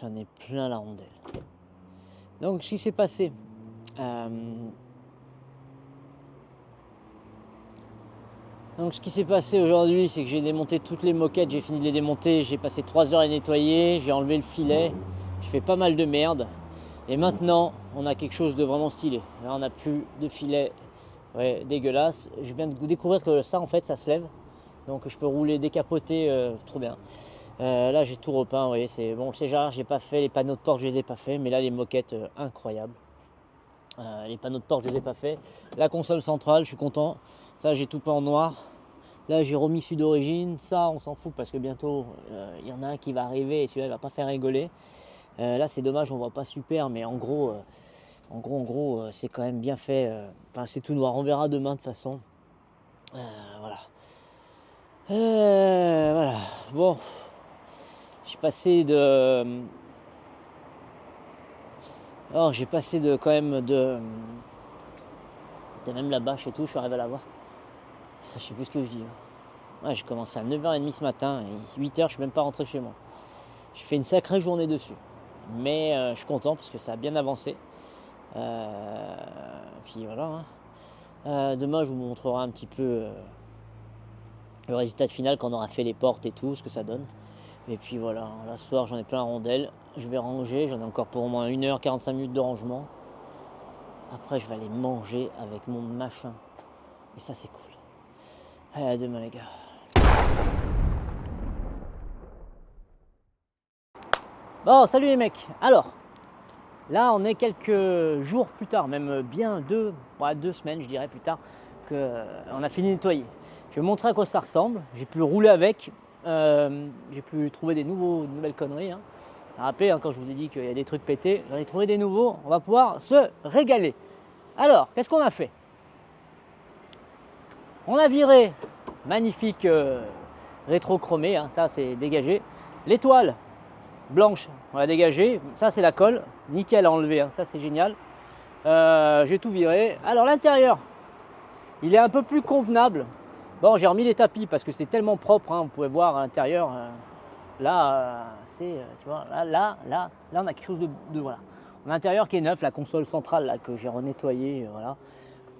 J'en ai plein la rondelle. Donc, ce qui s'est passé. Donc ce qui s'est passé aujourd'hui, c'est que j'ai démonté toutes les moquettes, j'ai fini de les démonter, j'ai passé 3 heures à les nettoyer, j'ai enlevé le filet, j'ai fait pas mal de merde. Et maintenant, on a quelque chose de vraiment stylé. Là, on n'a plus de filet dégueulasse. Je viens de découvrir que ça, en fait, ça se lève. Donc je peux rouler, décapoter, trop bien. Là, j'ai tout repeint, vous voyez, c'est bon, le séjarage, j'ai pas fait, les panneaux de porte, je les ai pas fait, mais là, les moquettes, incroyables. Les panneaux de porte, je les ai pas fait. La console centrale, je suis content. Ça, j'ai tout peint en noir. Là, j'ai remis celui d'origine. Ça, on s'en fout parce que bientôt, il y en a un qui va arriver et celui-là, il va pas faire rigoler. Là, c'est dommage, on voit pas super, mais en gros, c'est quand même bien fait. Enfin, c'est tout noir. On verra demain de toute façon. Voilà. Voilà. Bon, j'ai passé de. Alors, j'ai passé de quand même de. T'as même la bâche et tout, je suis arrivé à la voir. Ça, je sais plus ce que je dis. Ouais, j'ai commencé à 9h30 ce matin et 8h, je suis même pas rentré chez moi. J'ai fait une sacrée journée dessus. Mais je suis content parce que ça a bien avancé. Puis voilà. Hein. Demain, je vous montrerai un petit peu le résultat final quand on aura fait les portes et tout, ce que ça donne. Et puis voilà, là ce soir, j'en ai plein la rondelle. Je vais ranger, j'en ai encore pour au moins 1h, 45 minutes de rangement. Après, je vais aller manger avec mon machin. Et ça, c'est cool. Allez, à demain, les gars. Bon, salut les mecs. Alors, là, on est quelques jours plus tard, même bien 2 semaines, je dirais, plus tard, qu'on a fini de nettoyer. Je vais vous montrer à quoi ça ressemble. J'ai pu rouler avec. J'ai pu trouver des nouvelles conneries. Hein. Rappelez, hein, quand je vous ai dit qu'il y a des trucs pétés, j'en ai trouvé des nouveaux. On va pouvoir se régaler. Alors, qu'est-ce qu'on a fait? On a viré, magnifique rétro-chromé, hein, ça c'est dégagé. L'étoile blanche, on l'a dégagé. Ça c'est la colle, nickel à enlever, hein, ça c'est génial. J'ai tout viré. Alors l'intérieur, il est un peu plus convenable. Bon, j'ai remis les tapis parce que c'était tellement propre, hein, vous pouvez voir à l'intérieur. Là, tu vois, là, on a quelque chose de voilà. L'intérieur qui est neuf, la console centrale là, que j'ai renettoyée, voilà.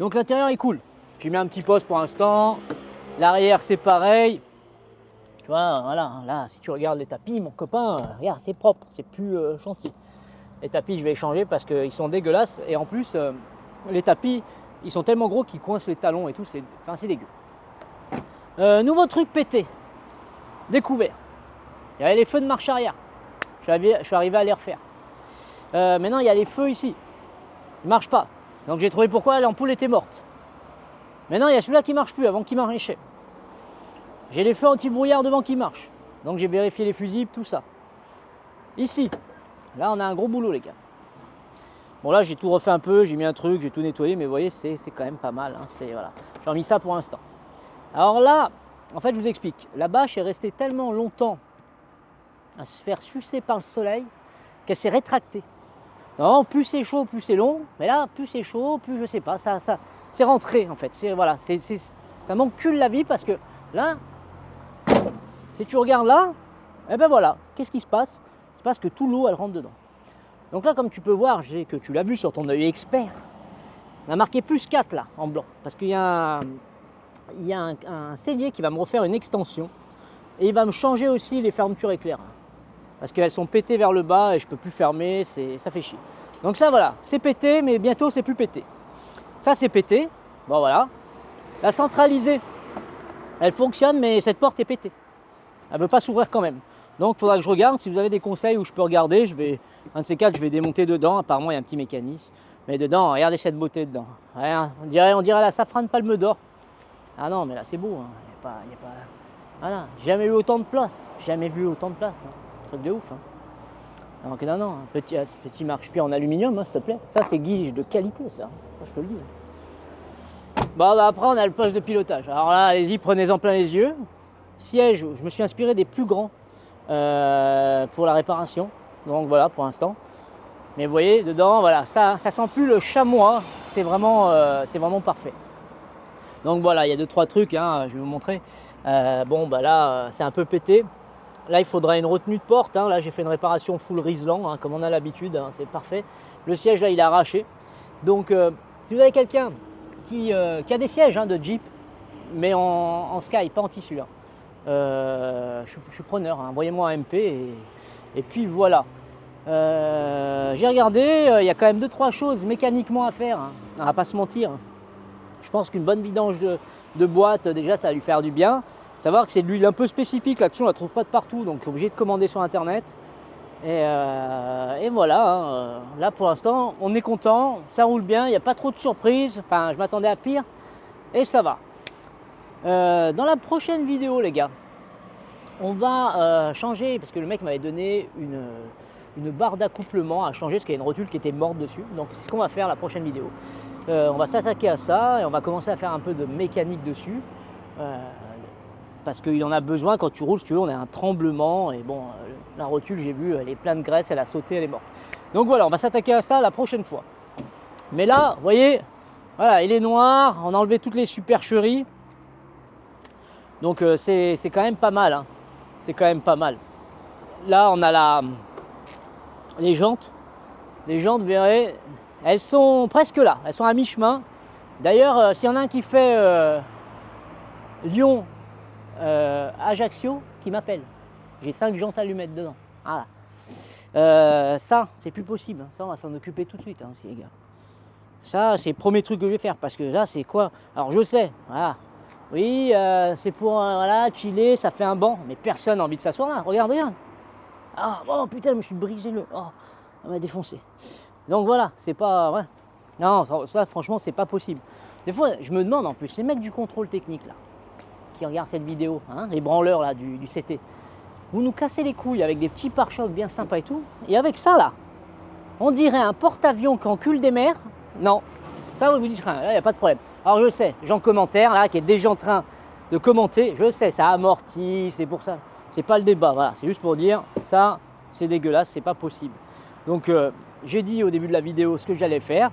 Donc l'intérieur est cool. J'ai mis un petit poste pour l'instant. L'arrière c'est pareil. Tu vois, voilà, là si tu regardes les tapis, mon copain, regarde, c'est propre, c'est plus chantier. Les tapis je vais échanger parce qu'ils sont dégueulasses et en plus les tapis ils sont tellement gros qu'ils coincent les talons et tout, c'est dégueu. Nouveau truc pété, découvert. Il y avait les feux de marche arrière. Je suis arrivé à les refaire. Maintenant il y a les feux ici. Ils ne marchent pas. Donc j'ai trouvé pourquoi l'ampoule était morte. Maintenant il y a celui-là qui ne marche plus avant qu'il marchait. J'ai les feux anti-brouillard devant qui marchent. Donc j'ai vérifié les fusibles, tout ça. Ici, là on a un gros boulot les gars. Bon là j'ai tout refait un peu, j'ai mis un truc, j'ai tout nettoyé, mais vous voyez c'est quand même pas mal. Hein, voilà. J'ai remis ça pour l'instant. Alors là, en fait je vous explique. La bâche est restée tellement longtemps à se faire sucer par le soleil qu'elle s'est rétractée. Non, plus c'est chaud, plus c'est long. Mais là, plus c'est chaud, plus je sais pas, ça c'est rentré en fait. Voilà, ça m'encule la vie parce que là, si tu regardes là, eh ben voilà, qu'est-ce qui se passe? Il se passe que tout l'eau, elle rentre dedans. Donc là, comme tu peux voir, que tu l'as vu sur ton œil expert, on a marqué plus 4 là, en blanc. Parce qu'il y a un sellier qui va me refaire une extension. Et il va me changer aussi les fermetures éclair. Parce qu'elles sont pétées vers le bas et je ne peux plus fermer, ça fait chier. Donc ça voilà, c'est pété, mais bientôt c'est plus pété. Ça c'est pété, bon voilà. La centralisée, elle fonctionne, mais cette porte est pétée. Elle ne veut pas s'ouvrir quand même. Donc il faudra que je regarde, si vous avez des conseils où je peux regarder, un de ces quatre, je vais démonter dedans. Apparemment il y a un petit mécanisme. Mais dedans, regardez cette beauté dedans. Rien, on dirait la safrane palme d'or. Ah non, mais là c'est beau, hein. Il y a pas... Voilà, jamais eu autant de place, jamais vu autant de place, hein. Truc de ouf. Hein. Donc non, petit marche-pied en aluminium, hein, s'il te plaît. Ça c'est guige de qualité, ça je te le dis. Bon, bah, après on a le poste de pilotage. Alors là, allez-y, prenez-en plein les yeux. Siège, je me suis inspiré des plus grands pour la réparation. Donc voilà, pour l'instant. Mais vous voyez, dedans, voilà, ça sent plus le chamois. C'est vraiment parfait. Donc voilà, il y a 2-3 trucs, hein, je vais vous montrer. Bon, bah là, c'est un peu pété. Là, il faudra une retenue de porte. Hein. Là, j'ai fait une réparation full Riesland, hein, comme on a l'habitude. Hein, c'est parfait. Le siège, là, il est arraché. Donc, si vous avez quelqu'un qui a des sièges hein, de Jeep, mais en Sky, pas en tissu, hein, je suis preneur. Hein. Envoyez-moi un MP et puis voilà. J'ai regardé, il y a quand même 2-3 choses mécaniquement à faire. Hein. On va pas se mentir. Je pense qu'une bonne vidange de boîte, déjà, ça va lui faire du bien. Savoir que c'est de l'huile un peu spécifique, là-dessus, on la trouve pas de partout, donc je suis obligé de commander sur Internet. Et voilà, hein. Là, pour l'instant, on est content, ça roule bien, il n'y a pas trop de surprises. Enfin, je m'attendais à pire, et ça va. Dans la prochaine vidéo, les gars, on va changer, parce que le mec m'avait donné une barre d'accouplement à changer, parce qu'il y a une rotule qui était morte dessus. Donc, c'est ce qu'on va faire la prochaine vidéo. On va s'attaquer à ça et on va commencer à faire un peu de mécanique dessus. Parce qu'il en a besoin quand tu roules, si tu veux, on a un tremblement. Et bon, la rotule, j'ai vu, elle est pleine de graisse, elle a sauté, elle est morte. Donc voilà, on va s'attaquer à ça la prochaine fois. Mais là, vous voyez, voilà, il est noir, on a enlevé toutes les supercheries. Donc c'est quand même pas mal. Hein. C'est quand même pas mal. Là, on a les jantes. Les jantes, vous verrez, elles sont presque là, elles sont à mi-chemin. D'ailleurs, s'il y en a un qui fait Lyon, Ajaccio, qui m'appelle. J'ai 5 jantes allumettes dedans. Voilà. Ça, c'est plus possible. Ça, on va s'en occuper tout de suite, hein, aussi, les gars. Ça, c'est le premier truc que je vais faire. Parce que là, c'est quoi? Alors, je sais, voilà. Oui, c'est pour voilà, chiller, ça fait un banc. Mais personne n'a envie de s'asseoir là. Regarde. Ah, oh putain, je me suis brisé le... Oh, ça m'a défoncé. Donc voilà, c'est pas... Ouais. Non, ça franchement, c'est pas possible. Des fois, je me demande en plus, les mecs du contrôle technique là, qui regardent cette vidéo, hein, les branleurs là du CT, vous nous cassez les couilles avec des petits pare-chocs bien sympas et tout, et avec ça là, on dirait un porte-avions qui encule des mers. Non, ça vous dites rien, là il n'y a pas de problème. Alors je sais, Jean Commentaire là, qui est déjà en train de commenter, je sais, ça amortit, c'est pour ça. C'est pas le débat, voilà, c'est juste pour dire, ça, c'est dégueulasse, c'est pas possible. Donc j'ai dit au début de la vidéo ce que j'allais faire.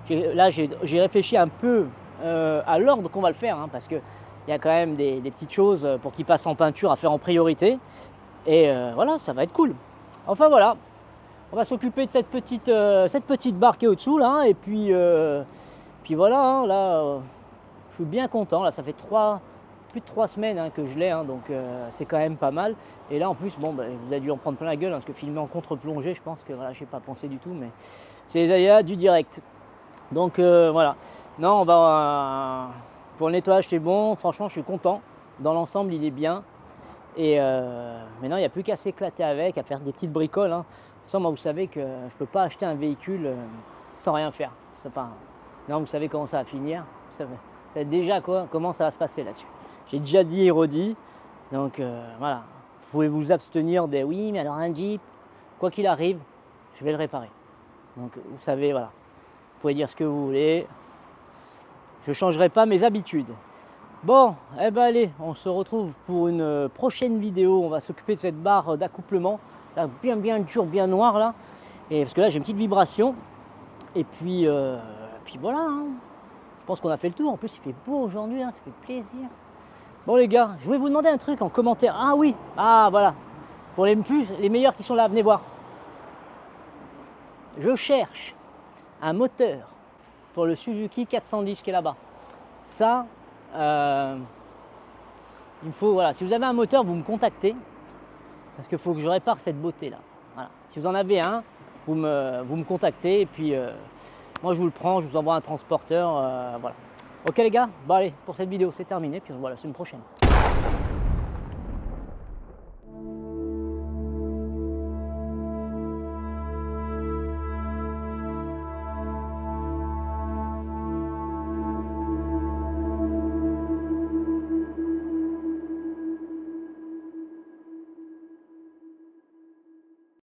Là, j'ai réfléchi un peu à l'ordre qu'on va le faire, hein, parce qu'il y a quand même des petites choses pour qu'il passe en peinture à faire en priorité. Et voilà, ça va être cool. Enfin voilà, on va s'occuper de cette petite barre qui est au-dessous, là, et puis voilà, hein, là, je suis bien content. Là, ça fait plus de 3 semaines hein, que je l'ai, hein, donc c'est quand même pas mal. Et là, en plus, bon, vous avez dû en prendre plein la gueule, hein, parce que filmer en contre-plongée, je pense que voilà, je n'ai pas pensé du tout, mais c'est les aléas du direct. Donc voilà, non, on va pour le nettoyage c'est bon, franchement je suis content, dans l'ensemble il est bien, et maintenant il n'y a plus qu'à s'éclater avec, à faire des petites bricoles, hein. Sans moi vous savez que je ne peux pas acheter un véhicule sans rien faire, enfin, non vous savez comment ça va finir, vous savez déjà comment ça va se passer là-dessus, j'ai déjà dit et redit, donc voilà, vous pouvez vous abstenir des oui mais alors un Jeep, quoi qu'il arrive, je vais le réparer, donc vous savez voilà. Vous pouvez dire ce que vous voulez. Je ne changerai pas mes habitudes. Bon, eh ben allez, on se retrouve pour une prochaine vidéo. On va s'occuper de cette barre d'accouplement. Là, bien dur, bien noir là. Et parce que là, j'ai une petite vibration. Et puis voilà. Hein. Je pense qu'on a fait le tour. En plus, il fait beau aujourd'hui. Ça fait plaisir. Bon les gars, je voulais vous demander un truc en commentaire. Ah oui, ah voilà. Pour les meilleurs qui sont là, venez voir. Je cherche un moteur pour le Suzuki 410 qui est là-bas. Ça, il me faut, voilà, si vous avez un moteur, vous me contactez parce qu'il faut que je répare cette beauté là. Voilà. Si vous en avez un, vous me contactez et puis moi je vous le prends, je vous envoie un transporteur. Voilà. Ok les gars, bon allez, pour cette vidéo c'est terminé, puis on se voit la semaine prochaine.